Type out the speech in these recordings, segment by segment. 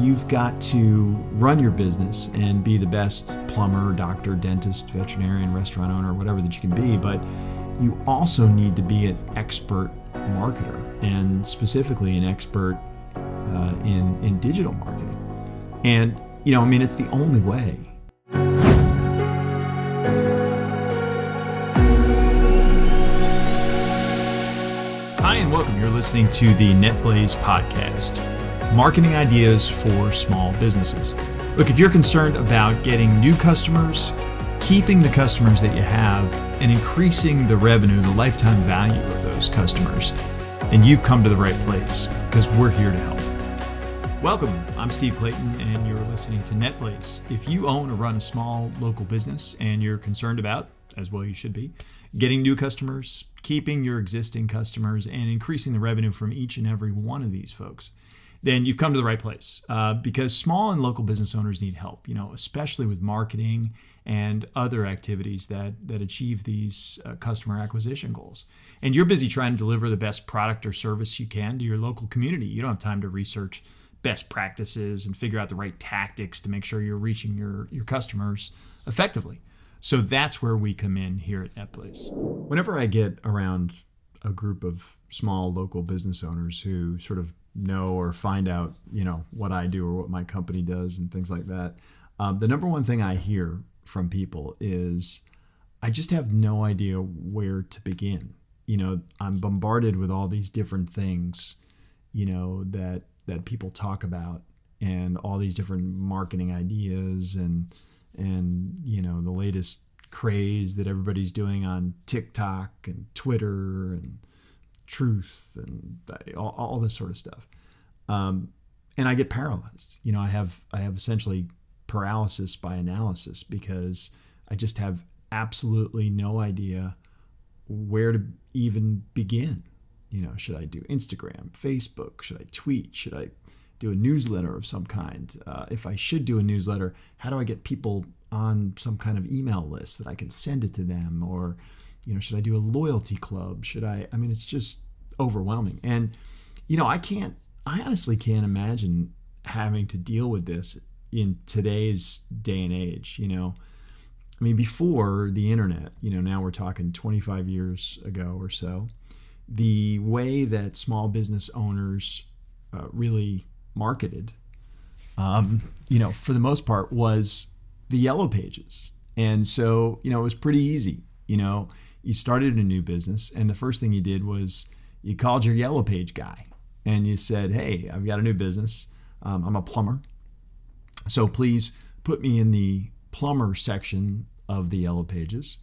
you've got to run your business and be the best plumber, doctor, dentist, veterinarian, restaurant owner, whatever that you can be, but you also need to be an expert marketer, and specifically an expert in digital marketing. And, it's the only way. Hi, and welcome. You're listening to the NetBlaze podcast, marketing ideas for small businesses. Look, if you're concerned about getting new customers, keeping the customers that you have, and increasing the revenue, the lifetime value of those customers, then you've come to the right place, because we're here to help. Welcome, I'm Steve Clayton, and you're listening to NetBlaze. If you own or run a small local business and you're concerned about, as well you should be, getting new customers, keeping your existing customers, and increasing the revenue from each and every one of these folks, then you've come to the right place, because small and local business owners need help, especially with marketing and other activities that achieve these customer acquisition goals. And you're busy trying to deliver the best product or service you can to your local community. You don't have time to research best practices and figure out the right tactics to make sure you're reaching your customers effectively. So that's where we come in here at NetBlaze. Whenever I get around a group of small local business owners who sort of know or find out, what I do or what my company does and things like that, the number one thing I hear from people is, I just have no idea where to begin. I'm bombarded with all these different things, that people talk about, and all these different marketing ideas and the latest craze that everybody's doing on TikTok and Twitter and Truth and all this sort of stuff. And I get paralyzed. I have essentially paralysis by analysis, because I just have absolutely no idea where to even begin. Should I do Instagram, Facebook? Should I tweet? Should I do a newsletter of some kind? If I should do a newsletter, how do I get people on some kind of email list that I can send it to them? Or, should I do a loyalty club? It's just overwhelming. And, I honestly can't imagine having to deal with this in today's day and age. Before the internet, now we're talking 25 years ago or so, the way that small business owners really marketed, for the most part, was the yellow pages. And so, it was pretty easy. You started a new business, and the first thing you did was you called your yellow page guy and you said, "Hey, I've got a new business. I'm a plumber. So please put me in the plumber section of the yellow pages."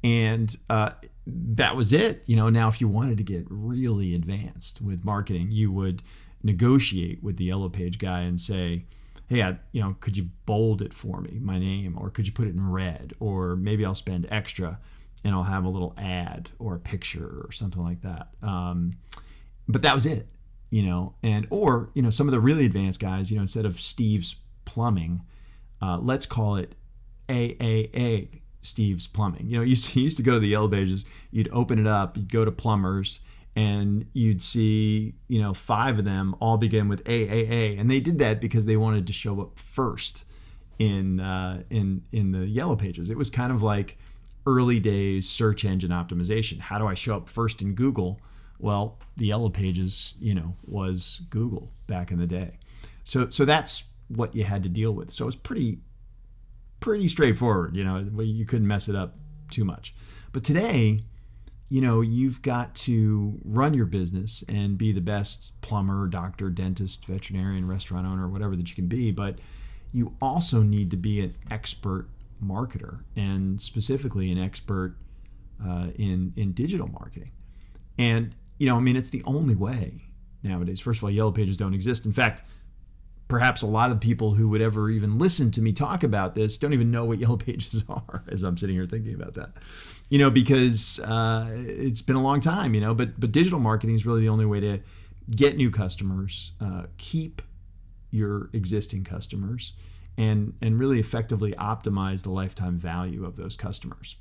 And that was it. Now if you wanted to get really advanced with marketing, you would negotiate with the yellow page guy and say, "Hey, could you bold it for me, my name, or could you put it in red, or maybe I'll spend extra and I'll have a little ad or a picture or something like that." But that was it, or some of the really advanced guys, instead of Steve's Plumbing, let's call it AAA Steve's Plumbing. You used to go to the yellow pages, you'd open it up, you'd go to plumbers, and you'd see, 5 of them all begin with AAA. And they did that because they wanted to show up first in the yellow pages. It was kind of like early days search engine optimization. How do I show up first in Google? Well, the yellow pages, was Google back in the day. So that's what you had to deal with. So it was pretty straightforward. You couldn't mess it up too much. But today, you've got to run your business and be the best plumber, doctor, dentist, veterinarian, restaurant owner, whatever that you can be. But you also need to be an expert marketer, and specifically an expert in digital marketing. And, it's the only way nowadays. First of all, yellow pages don't exist. In fact, perhaps a lot of people who would ever even listen to me talk about this don't even know what yellow pages are, as I'm sitting here thinking about that, because it's been a long time, but digital marketing is really the only way to get new customers, keep your existing customers, and really effectively optimize the lifetime value of those customers.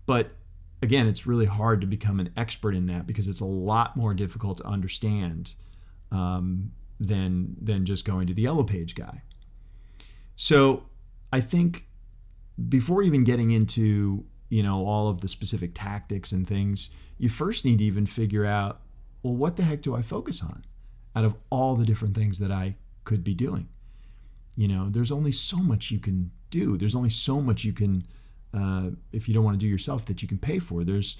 But again, it's really hard to become an expert in that, because it's a lot more difficult to understand than just going to the Yellow Page guy. So I think before even getting into, all of the specific tactics and things, you first need to even figure out, well, what the heck do I focus on out of all the different things that I could be doing? There's only so much you can do. There's only so much you can, if you don't want to do yourself, that you can pay for. There's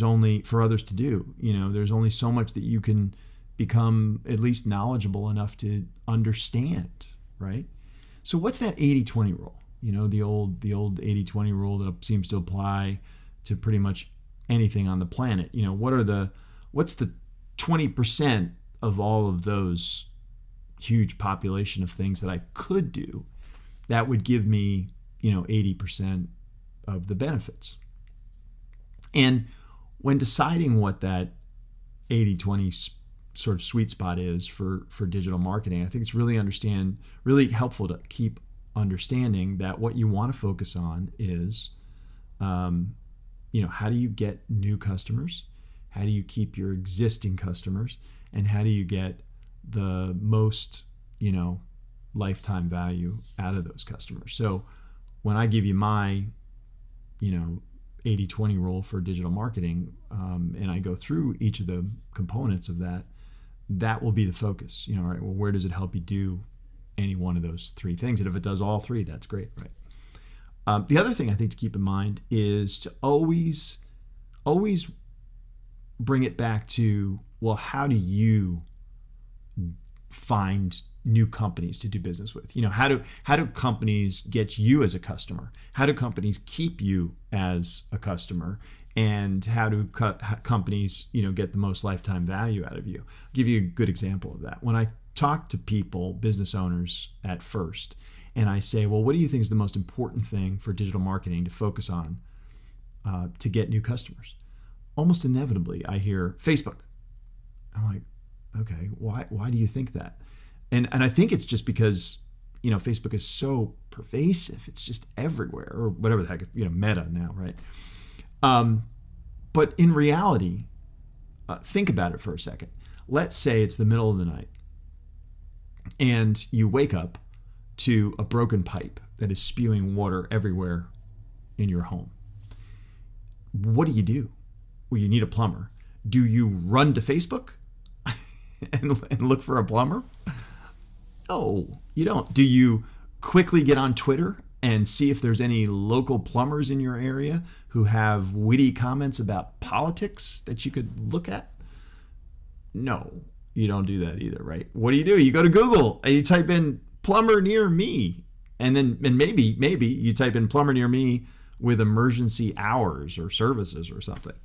only for others to do. There's only so much that you can become at least knowledgeable enough to understand, right? So what's that 80-20 rule? The old 80-20 rule that seems to apply to pretty much anything on the planet. What's the 20% of all of those huge population of things that I could do that would give me, 80% of the benefits? And when deciding what that 80-20 sort of sweet spot is for digital marketing, I think it's really helpful to keep understanding that what you want to focus on is, how do you get new customers? How do you keep your existing customers? And how do you get the most, lifetime value out of those customers? So when I give you my, 80-20 rule for digital marketing, and I go through each of the components of that will be the focus. All right, well, where does it help you do any one of those three things? And if it does all three, that's great, right? The other thing I think to keep in mind is to always bring it back to, well, how do you find new companies to do business with? How do companies get you as a customer? How do companies keep you as a customer? And how do companies, get the most lifetime value out of you? I'll give you a good example of that. When I talk to people, business owners at first, and I say, well, what do you think is the most important thing for digital marketing to focus on to get new customers? Almost inevitably, I hear Facebook. I'm like, okay, why do you think that? And I think it's just because, Facebook is so pervasive. It's just everywhere, or whatever the heck, Meta now, right? But in reality, think about it for a second. Let's say it's the middle of the night and you wake up to a broken pipe that is spewing water everywhere in your home. What do? Well, you need a plumber. Do you run to Facebook and look for a plumber? No, you don't. Do you quickly get on Twitter and see if there's any local plumbers in your area who have witty comments about politics that you could look at? No, you don't do that either, right? What do? You go to Google and you type in plumber near me, and maybe you type in plumber near me with emergency hours or services or something.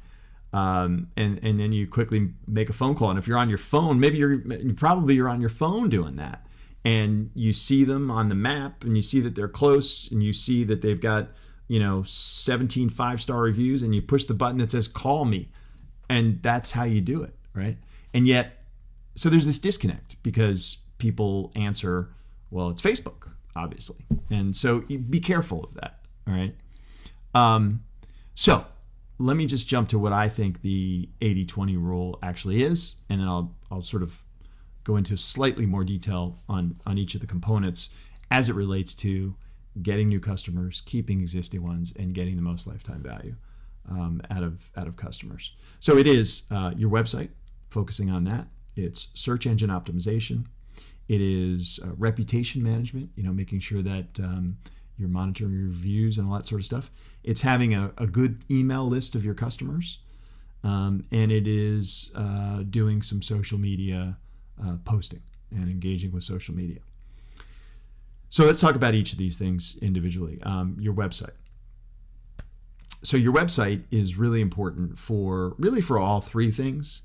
And then you quickly make a phone call. And if you're on your phone, maybe you're on your phone doing that. And you see them on the map and you see that they're close and you see that they've got, 17 5-star reviews, and you push the button that says call me. And that's how you do it, right? And yet, so there's this disconnect because people answer, well, it's Facebook, obviously. And so be careful of that, all right? So let me just jump to what I think the 80-20 rule actually is, and then I'll sort of go into slightly more detail on each of the components as it relates to getting new customers, keeping existing ones, and getting the most lifetime value out of customers. So it is your website, focusing on that. It's search engine optimization. It is reputation management, making sure that you're monitoring your reviews and all that sort of stuff. It's having a good email list of your customers. And it is doing some social media posting and engaging with social media. So let's talk about each of these things individually. Your website. So your website is really important for all three things,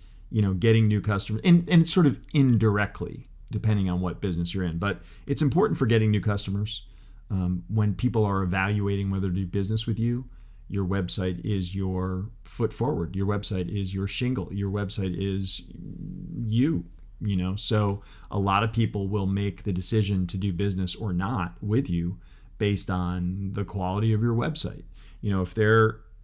getting new customers and sort of indirectly, depending on what business you're in. But it's important for getting new customers. When people are evaluating whether to do business with you, your website is your foot forward. Your website is your shingle. Your website is you. So a lot of people will make the decision to do business or not with you based on the quality of your website.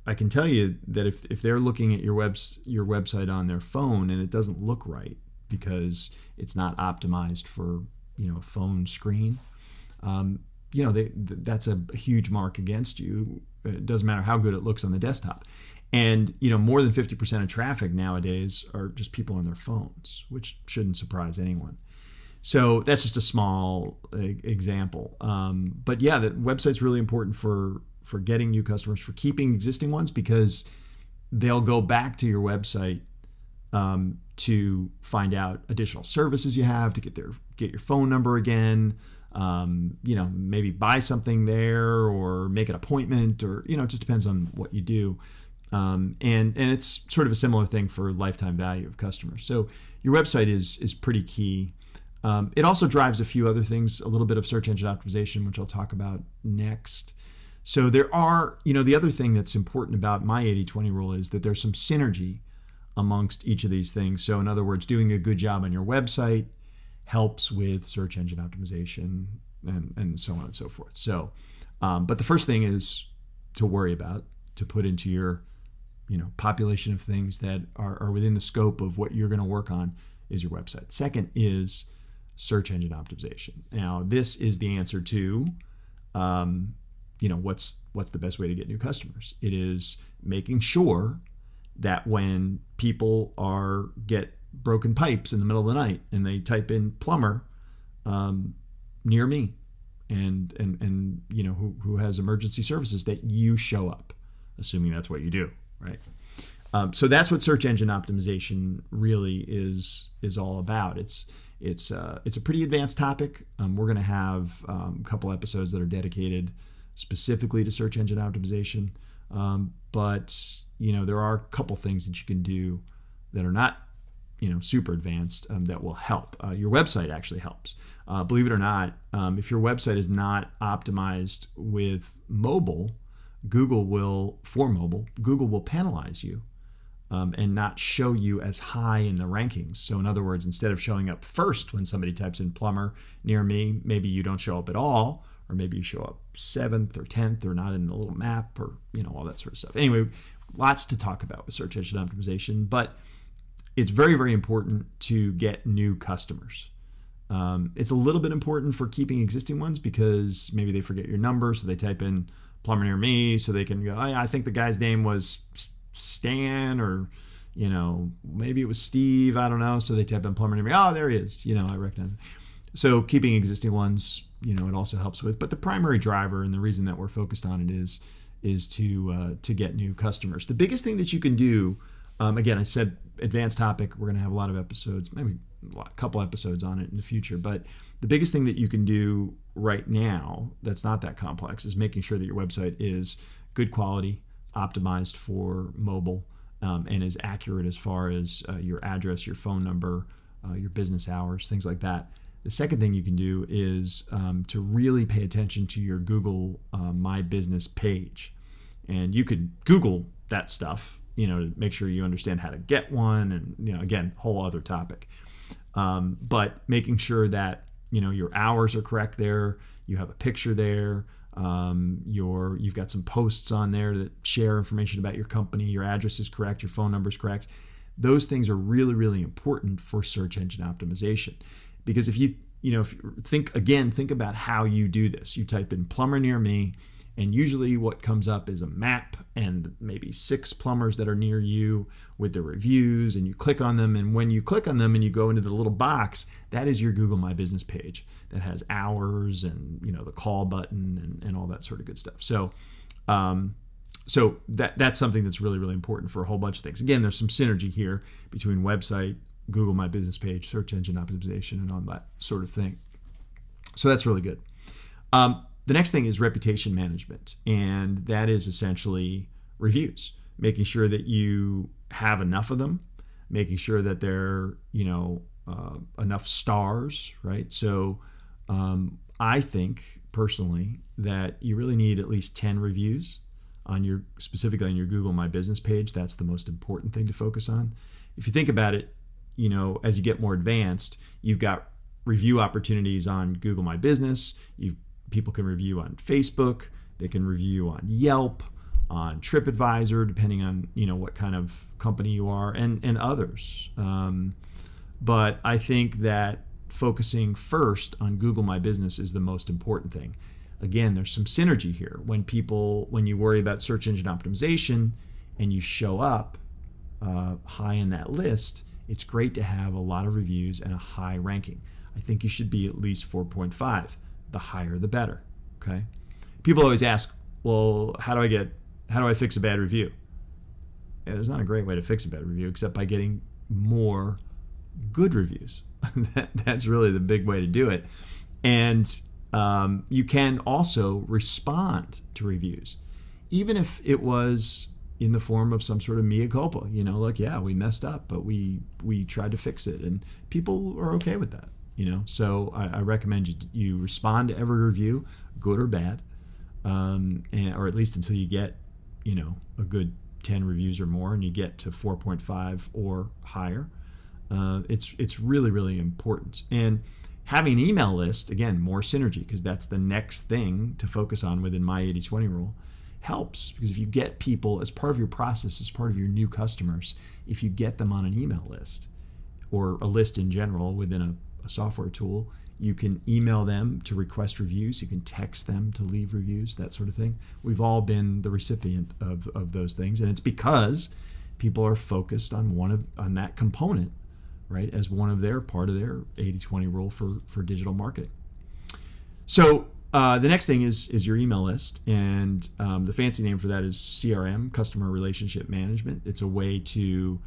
I can tell you that if they're looking at your website on their phone and it doesn't look right because it's not optimized for, a phone screen, that's a huge mark against you. It doesn't matter how good it looks on the desktop. And, more than 50% of traffic nowadays are just people on their phones, which shouldn't surprise anyone. So that's just a small example. But yeah, the website's really important for getting new customers, for keeping existing ones, because they'll go back to your website to find out additional services you have, to get your phone number again, maybe buy something there or make an appointment, or, it just depends on what you do. And it's sort of a similar thing for lifetime value of customers. So your website is pretty key. It also drives a few other things, a little bit of search engine optimization, which I'll talk about next. So there are, the other thing that's important about my 80-20 rule is that there's some synergy amongst each of these things. So in other words, doing a good job on your website helps with search engine optimization and so on and so forth. So, but the first thing is to worry about, to put into your, population of things that are within the scope of what you're going to work on is your website. Second is search engine optimization. Now, this is the answer to, what's the best way to get new customers. It is making sure that when people get broken pipes in the middle of the night and they type in plumber near me and who has emergency services, that you show up, assuming that's what you do, right? So that's what search engine optimization really is all about. It's a pretty advanced topic. We're going to have a couple episodes that are dedicated specifically to search engine optimization, but there are a couple things that you can do that are not super advanced that will help. Your website actually helps. Believe it or not, if your website is not optimized with mobile, Google will penalize you and not show you as high in the rankings. So in other words, instead of showing up first when somebody types in plumber near me, maybe you don't show up at all, or maybe you show up 7th or 10th or not in the little map, or all that sort of stuff. Anyway, lots to talk about with search engine optimization, but it's very, very important to get new customers. It's a little bit important for keeping existing ones because maybe they forget your number, so they type in plumber near me, so they can go, I think the guy's name was Stan, or maybe it was Steve, I don't know, so they type in plumber near me. Oh, there he is. I recognize him. So keeping existing ones, it also helps with. But the primary driver and the reason that we're focused on it is to get new customers. The biggest thing that you can do, again, I said advanced topic. We're going to have a lot of episodes, maybe a couple episodes on it in the future. But the biggest thing that you can do right now that's not that complex is making sure that your website is good quality, optimized for mobile, and is accurate as far as your address, your phone number, your business hours, things like that. The second thing you can do is to really pay attention to your Google My Business page. And you could Google that stuff, to make sure you understand how to get one, and, again, whole other topic. But making sure that, your hours are correct there, you have a picture there, you've got some posts on there that share information about your company, your address is correct, your phone number is correct. Those things are really, really important for search engine optimization. Because if you think about how you do this. You type in plumber near me, and usually what comes up is a map and maybe 6 plumbers that are near you with their reviews, and you click on them. And when you click on them and you go into the little box, that is your Google My Business page that has hours and, the call button and all that sort of good stuff. So that's something that's really, really important for a whole bunch of things. Again, there's some synergy here between website, Google My Business page, search engine optimization, and all that sort of thing. So that's really good. The next thing is reputation management, and that is essentially reviews, making sure that you have enough of them, making sure that they're, enough stars, right? So I think personally that you really need at least 10 reviews specifically on your Google My Business page. That's the most important thing to focus on. If you think about it, as you get more advanced, you've got review opportunities on Google My Business. People can review on Facebook. They can review on Yelp, on TripAdvisor, depending on what kind of company you are, and others. But I think that focusing first on Google My Business is the most important thing. Again, there's some synergy here. When you worry about search engine optimization and you show up high in that list, it's great to have a lot of reviews and a high ranking. I think you should be at least 4.5. The higher, the better. Okay. People always ask, well, how do I fix a bad review? Yeah, there's not a great way to fix a bad review except by getting more good reviews. That's really the big way to do it. And you can also respond to reviews, even if it was in the form of some sort of mea culpa, like, yeah, we messed up, but we tried to fix it, and people are okay with that, So I recommend you respond to every review, good or bad, or at least until you get, a good 10 reviews or more, and you get to 4.5 or higher. It's really, really important. And having an email list, again, more synergy, because that's the next thing to focus on within my 80-20 rule, helps, because if you get people as part of your process, as part of your new customers, if you get them on an email list or a list in general within a software tool, you can email them to request reviews, you can text them to leave reviews, that sort of thing. We've all been the recipient of those things, and it's because people are focused on that component, right, as part of their 80-20 rule for digital marketing. So the next thing is your email list, and the fancy name for that is CRM, Customer Relationship Management. It's a way to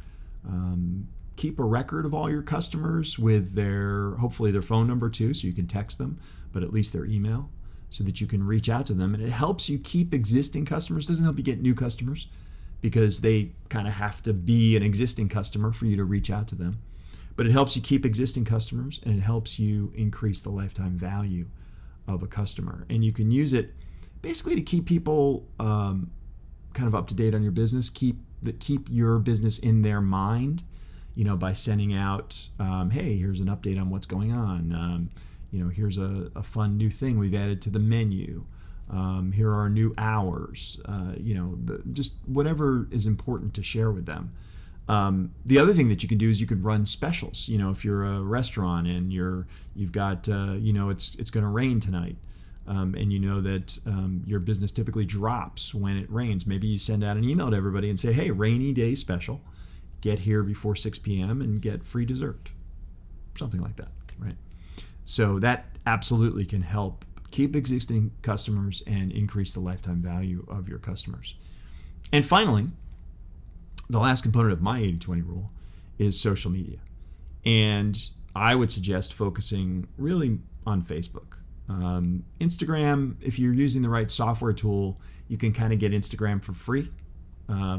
keep a record of all your customers with hopefully their phone number too, so you can text them, but at least their email, so that you can reach out to them. And it helps you keep existing customers. It doesn't help you get new customers, because they kind of have to be an existing customer for you to reach out to them. But it helps you keep existing customers, and it helps you increase the lifetime value of a customer. And you can use it basically to keep people kind of up to date on your business, keep your business in their mind, by sending out, hey, here's an update on what's going on. Here's a fun new thing we've added to the menu. Here are our new hours. Just whatever is important to share with them. The other thing that you can do is you can run specials. If you're a restaurant and you've got it's going to rain tonight, and you know that your business typically drops when it rains, maybe you send out an email to everybody and say, hey, rainy day special, get here before 6 p.m. and get free dessert, something like that, right? So that absolutely can help keep existing customers and increase the lifetime value of your customers. And finally, the last component of my 80-20 rule is social media. And I would suggest focusing really on Facebook. Instagram, if you're using the right software tool, you can kind of get Instagram for free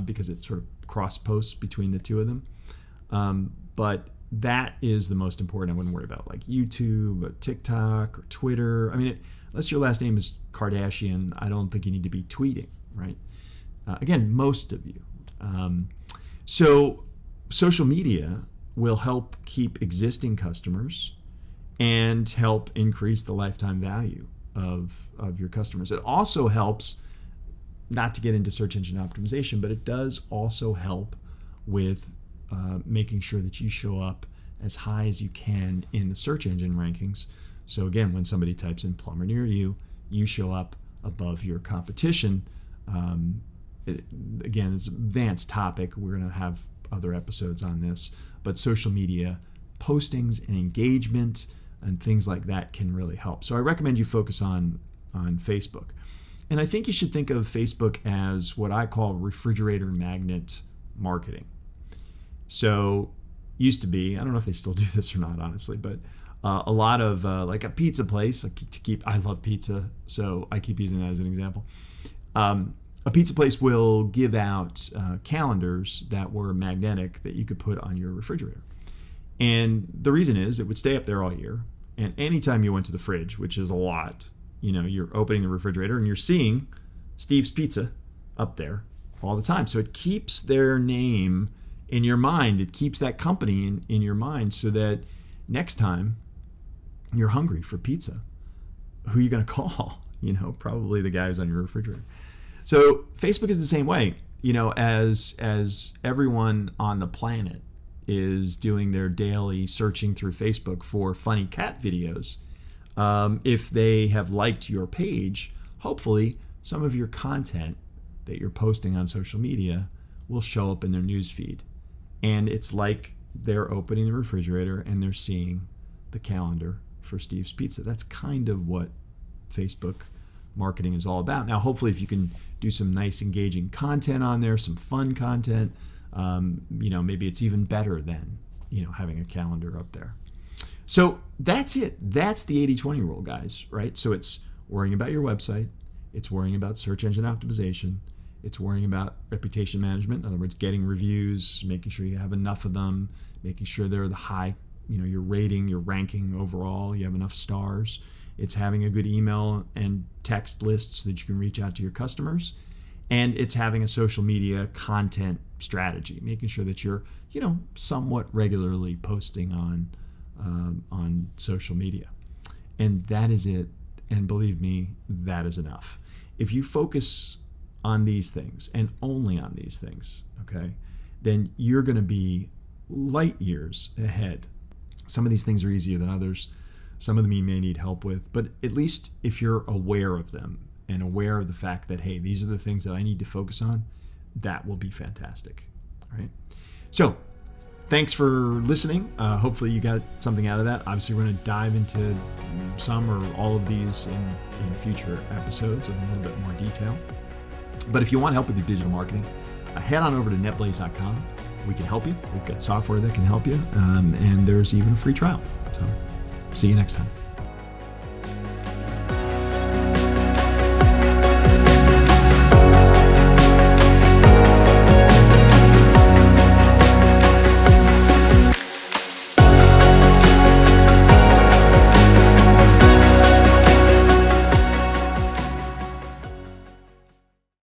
because it sort of cross posts between the two of them. But that is the most important. I wouldn't worry about like YouTube or TikTok or Twitter. I mean, unless your last name is Kardashian, I don't think you need to be tweeting, right? Again, most of you. So social media will help keep existing customers and help increase the lifetime value of your customers. It also helps, not to get into search engine optimization, but it does also help with making sure that you show up as high as you can in the search engine rankings. So again, when somebody types in plumber near you, you show up above your competition. Again, it's an advanced topic. We're going to have other episodes on this, but social media postings and engagement and things like that can really help. So I recommend you focus on Facebook. And I think you should think of Facebook as what I call refrigerator magnet marketing. So used to be, I don't know if they still do this or not, honestly, but a lot of like a pizza place, I love pizza, so I keep using that as an example. A pizza place will give out calendars that were magnetic that you could put on your refrigerator. And the reason is it would stay up there all year. And anytime you went to the fridge, which is a lot, you're opening the refrigerator and you're seeing Steve's Pizza up there all the time. So it keeps their name in your mind. It keeps that company in your mind so that next time you're hungry for pizza, who are you going to call? Probably the guys on your refrigerator. So Facebook is the same way, as everyone on the planet is doing their daily searching through Facebook for funny cat videos, if they have liked your page, hopefully some of your content that you're posting on social media will show up in their news feed. And it's like they're opening the refrigerator and they're seeing the calendar for Steve's Pizza. That's kind of what Facebook marketing is all about. Now, hopefully, if you can do some nice engaging content on there, some fun content, maybe it's even better than, having a calendar up there. So that's it. That's the 80-20 rule, guys, right? So it's worrying about your website. It's worrying about search engine optimization. It's worrying about reputation management. In other words, getting reviews, making sure you have enough of them, making sure they're the high, your rating, your ranking overall, you have enough stars. It's having a good email and text list so that you can reach out to your customers. And it's having a social media content strategy, making sure that you're, somewhat regularly posting on social media. And that is it. And believe me, that is enough. If you focus on these things and only on these things, okay, then you're going to be light years ahead. Some of these things are easier than others. Some of them you may need help with, but at least if you're aware of them and aware of the fact that, hey, these are the things that I need to focus on, that will be fantastic. All right. So thanks for listening. Hopefully you got something out of that. Obviously, we're going to dive into some or all of these in future episodes in a little bit more detail. But if you want help with your digital marketing, head on over to netblaze.com. We can help you. We've got software that can help you. And there's even a free trial. So see you next time.